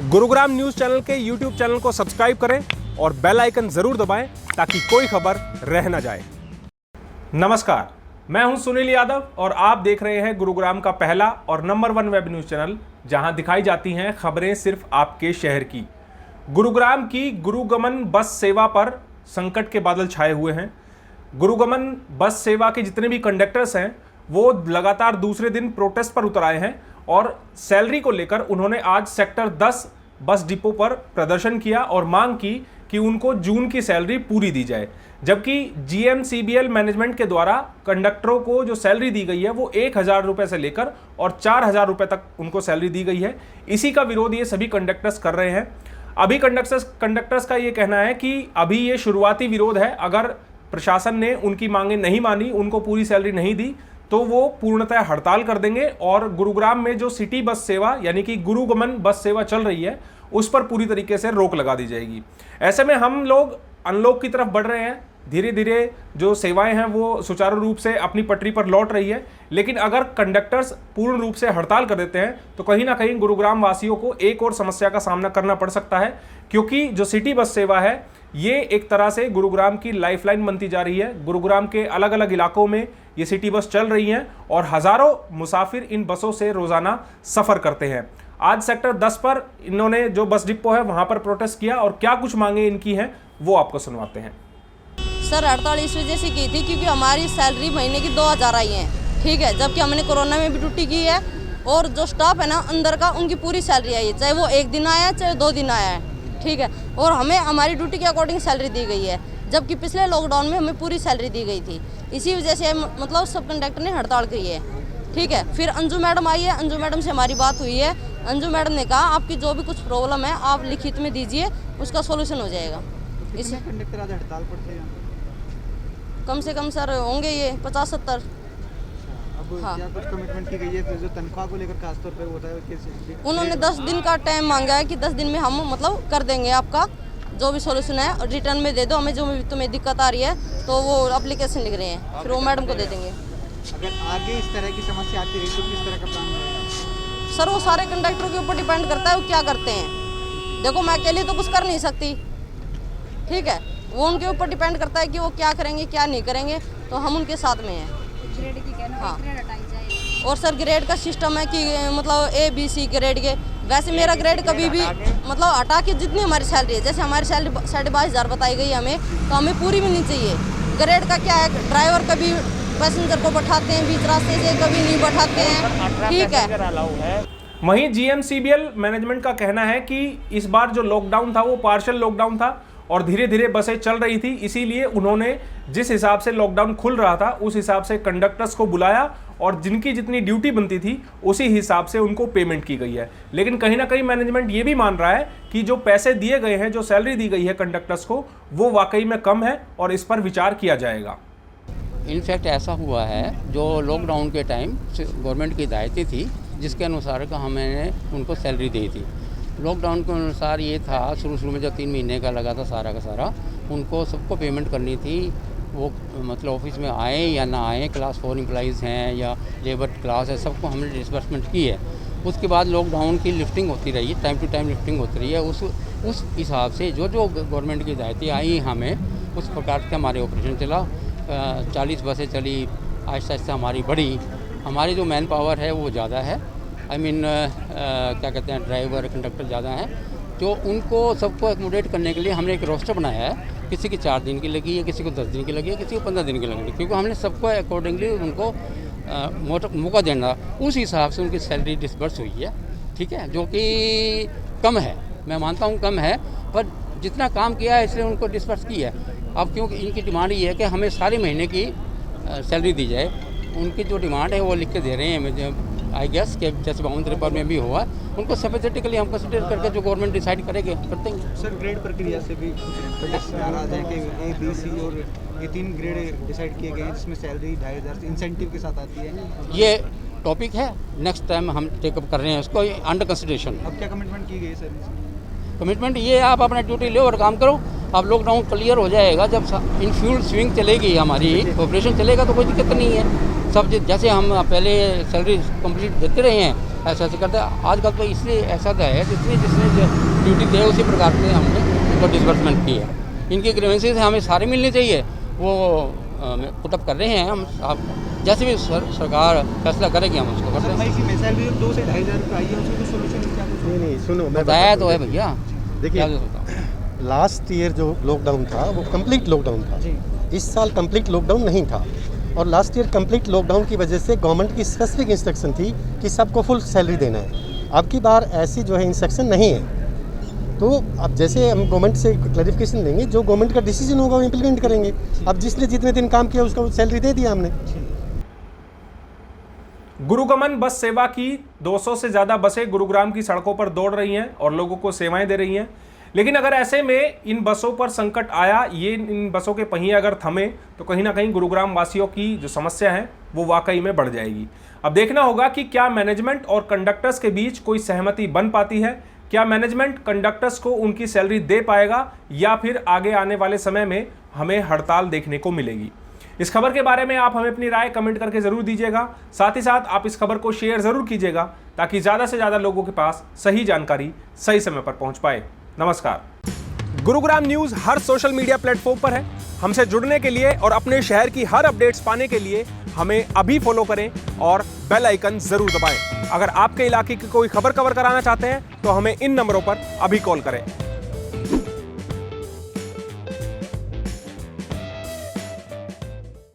Gurugram news channel के YouTube channel को subscribe करें और बेल आइकन जरूर दबाएं ताकि कोई खबर रह न जाए। नमस्कार, मैं हूं सुनील यादव और आप देख रहे हैं गुरुग्राम का पहला और नंबर 1 वेब न्यूज चैनल, जहां दिखाई जाती हैं खबरें सिर्फ आपके शहर की। गुरुग्राम की गुरुगमन बस सेवा पर संकट के बादल छाए हुए हैं। गुरुगमन बस सेवा के जितने भी कंडक्टर्स हैं वो लगातार दूसरे दिन प्रोटेस्ट पर उतर आए हैं और सैलरी को लेकर उन्होंने आज सेक्टर 10 बस डिपो पर प्रदर्शन किया और मांग की कि उनको जून की सैलरी पूरी दी जाए। जबकि जीएमसीबीएल मैनेजमेंट के द्वारा कंडक्टरों को जो सैलरी दी गई है वो 1,000 रुपये से लेकर और 4,000 रुपये तक उनको सैलरी दी गई है। इसी का विरोध ये सभी कंडक्टर्स कर रहे हैं। अभी कंडक्टर्स का ये कहना है कि अभी ये शुरुआती विरोध है। अगर प्रशासन ने उनकी मांगें नहीं मानी, उनको पूरी सैलरी नहीं दी, तो वो पूर्णतः हड़ताल कर देंगे और गुरुग्राम में जो सिटी बस सेवा यानी कि गुरुगमन बस सेवा चल रही है उस पर पूरी तरीके से रोक लगा दी जाएगी। ऐसे में हम लोग अनलॉक की तरफ बढ़ रहे हैं। धीरे धीरे जो सेवाएं हैं वो सुचारू रूप से अपनी पटरी पर लौट रही है, लेकिन अगर कंडक्टर्स पूर्ण रूप से हड़ताल कर देते हैं तो कहीं ना कहीं गुरुग्राम वासियों को एक और समस्या का सामना करना पड़ सकता है, क्योंकि जो सिटी बस सेवा है ये एक तरह से गुरुग्राम की लाइफलाइन बनती जा रही है। गुरुग्राम के अलग अलग इलाकों में ये सिटी बस चल रही हैं और हज़ारों मुसाफिर इन बसों से रोज़ाना सफ़र करते हैं। आज सेक्टर 10 पर इन्होंने जो बस डिपो है वहाँ पर प्रोटेस्ट किया और क्या कुछ मांगे इनकी हैं वो आपको सुनवाते हैं। सर, हड़ताल इस वजह से की थी क्योंकि हमारी सैलरी महीने की 2,000 आई है, ठीक है, जबकि हमने कोरोना में भी ड्यूटी की है और जो स्टाफ है ना अंदर का उनकी पूरी सैलरी आई है, चाहे वो 1 दिन आया चाहे 2 दिन आया है, ठीक है, और हमें हमारी ड्यूटी के अकॉर्डिंग सैलरी दी गई है, जबकि पिछले लॉकडाउन में हमें पूरी सैलरी दी गई थी। इसी वजह से मतलब सब कंडक्टर ने हड़ताल की है, ठीक है। फिर अंजू मैडम आई है, अंजू मैडम से हमारी बात हुई है। अंजू मैडम ने कहा आपकी जो भी कुछ प्रॉब्लम है आप लिखित में दीजिए, उसका सोल्यूशन हो जाएगा। इस कंडक्टर आज हड़ताल पर थे? कम से कम सर होंगे ये 50-70। अब हाँ। क्या कुछ कमिटमेंट की गई है जो तनख्वाह को लेकर खासतौर पर होता है कि उन्होंने 10 दिन का टाइम मांगा है कि 10 दिन में हम मतलब कर देंगे, आपका जो भी सॉल्यूशन है रिटर्न में दे दो हमें, जो भी तुम्हें दिक्कत आ रही है तो वो एप्लीकेशन लिख रहे हैं, फिर वो मैडम को दे देंगे। अगर आगे इस तरह की समस्या आती रही तो किस तरह का प्लान होगा? सर वो सारे कंडक्टरों के ऊपर डिपेंड करता है वो क्या करते हैं। देखो मैं अकेले तो कुछ कर नहीं सकती, ठीक है, वो उनके ऊपर डिपेंड करता है कि वो क्या करेंगे क्या नहीं करेंगे, तो हम उनके साथ में हैं। ग्रेड की कहना हाँ। ग्रेड हटाई जाए। और सर ग्रेड का सिस्टम है कि मतलब ABC ग्रेड के, वैसे मेरा ग्रेड कभी भी मतलब हटा के जितनी हमारी सैलरी है, जैसे हमारी सैलरी 22,500 बताई गई हमें, तो हमें पूरी भी नहीं चाहिए। ग्रेड का क्या है, ड्राइवर कभी पैसेंजर को बैठाते हैं बीच रास्ते से, कभी नहीं बैठाते हैं, ठीक है। वहीं जीएमसीबीएल मैनेजमेंट का कहना है कि इस बार जो लॉकडाउन था वो पार्शियल लॉकडाउन था और धीरे धीरे बसें चल रही थी, इसीलिए उन्होंने जिस हिसाब से लॉकडाउन खुल रहा था उस हिसाब से कंडक्टर्स को बुलाया और जिनकी जितनी ड्यूटी बनती थी उसी हिसाब से उनको पेमेंट की गई है। लेकिन कहीं ना कहीं मैनेजमेंट ये भी मान रहा है कि जो पैसे दिए गए हैं, जो सैलरी दी गई है कंडक्टर्स को, वो वाकई में कम है और इस पर विचार किया जाएगा। इनफैक्ट ऐसा हुआ है जो लॉकडाउन के टाइम गवर्नमेंट की हिदायतें थी जिसके अनुसार का हमने उनको सैलरी दी थी। लॉकडाउन के अनुसार ये था, शुरू में जो 3 महीने का लगा था सारा का सारा, उनको सबको पेमेंट करनी थी। वो मतलब ऑफिस में आए या ना आए, क्लास 4 एम्प्लॉइज़ हैं या लेबर क्लास है, सबको हमने डिसबर्समेंट की है। उसके बाद लॉकडाउन की लिफ्टिंग होती रही है, टाइम टू टाइम लिफ्टिंग होती रही है। उस हिसाब से जो गवर्नमेंट की हिदायतें आई हमें उस प्रकार से हमारे ऑपरेशन चला। 40 बसें चली, आहिस्ता आहिस्ता हमारी बढ़ी। हमारी जो मैन पावर है वो ज़्यादा है, क्या कहते हैं, ड्राइवर कंडक्टर ज़्यादा हैं, तो उनको सबको एकोमोडेट करने के लिए हमने एक रोस्टर बनाया है। किसी की 4 दिन की लगी है, किसी को 10 दिन की लगी है, किसी को 15 दिन की लगी है, क्योंकि हमने सबको अकॉर्डिंगली उनको मौका देना, उस हिसाब से उनकी सैलरी डिसबर्स हुई है, ठीक है, जो कि कम है, मैं मानता हूँ कम है, पर जितना काम किया है इसलिए उनको डिसबर्स की है। अब क्योंकि इनकी डिमांड ये है कि हमें सारे महीने की सैलरी दी जाए, उनकी जो डिमांड है वो लिख के दे रहे हैं मुझे, आई गेस कि जैसे 52 पेपर में भी हुआ, उनको सिंपैथेटिकली हम कंसिडर करके जो गवर्नमेंट डिसाइड करेंगे करते हैं। सर ग्रेड प्रक्रिया से भी कुछ नाराज है कि ABC और ये 3 ग्रेड डिसाइड किए गए हैं जिसमें सैलरी 2,500 इंसेंटिव के साथ आती है। ये टॉपिक है, नेक्स्ट टाइम हम टेकअप कर रहे हैं उसको अंडर कंसिडरेशन। अब क्या कमिटमेंट की गई है सर? कमिटमेंट ये है, आप अपना ड्यूटी लो और काम करो। अब लॉकडाउन क्लियर हो जाएगा, जब इन फ्यूल स्विंग चलेगी, हमारी ऑपरेशन चलेगा तो कोई दिक्कत नहीं है। सब जैसे हम पहले सैलरी कंप्लीट देते रहे हैं ऐसा ऐसे करते हैं। आजकल तो इसलिए ऐसा तो है जिसने जो ड्यूटी दे उसी प्रकार से हमने उनको डिसबर्समेंट की है। इनकी ग्रीवेंसेस हमें सारे मिलने चाहिए, वो पुटअप कर रहे हैं हम। आप जैसे भी सरकार फैसला करेगी हम उसको करते हैं। मई की सैलरी 2 से 2,500 रुपये आई है, उसमें कुछ सोल्यूशन क्या कुछ? नहीं सुनो, मैं बताया तो है भैया। देखिए, लास्ट ईयर जो लॉकडाउन था वो कंप्लीट लॉकडाउन था। जी। इस साल कंप्लीट लॉकडाउन नहीं था, और लास्ट ईयर कंप्लीट लॉकडाउन की वजह से गवर्नमेंट की स्पेसिफिक इंस्ट्रक्शन थी कि सबको फुल सैलरी देना है। अब की बार ऐसी जो है इंस्ट्रक्शन नहीं है, तो अब जैसे हम गवर्नमेंट से क्लैरिफिकेशन लेंगे, जो गवर्नमेंट का डिसीजन होगा वो इम्प्लीमेंट करेंगे। अब जिसने जितने दिन काम किया उसको सैलरी दे दिया हमने। गुरुगमन बस सेवा की 200 से ज़्यादा बसें गुरुग्राम की सड़कों पर दौड़ रही हैं और लोगों को सेवाएं दे रही हैं। लेकिन अगर ऐसे में इन बसों पर संकट आया, इन बसों के पहिए अगर थमे, तो कहीं ना कहीं गुरुग्राम वासियों की जो समस्या है वो वाकई में बढ़ जाएगी। अब देखना होगा कि क्या मैनेजमेंट और कंडक्टर्स के बीच कोई सहमति बन पाती है। क्या मैनेजमेंट कंडक्टर्स को उनकी सैलरी दे पाएगा, या फिर आगे आने वाले समय में हमें हड़ताल देखने को मिलेगी। इस खबर के बारे में आप हमें अपनी राय कमेंट करके जरूर दीजिएगा। साथ ही साथ आप इस खबर को शेयर जरूर कीजिएगा, ताकि ज़्यादा से ज़्यादा लोगों के पास सही जानकारी सही समय पर पहुंच पाए। नमस्कार। गुरुग्राम न्यूज़ हर सोशल मीडिया प्लेटफॉर्म पर है। हमसे जुड़ने के लिए और अपने शहर की हर अपडेट्स पाने के लिए हमें अभी फॉलो करें और बेल आइकन जरूर दबाएं। अगर आपके इलाके की कोई खबर कवर कराना चाहते हैं तो हमें इन नंबरों पर अभी कॉल करें।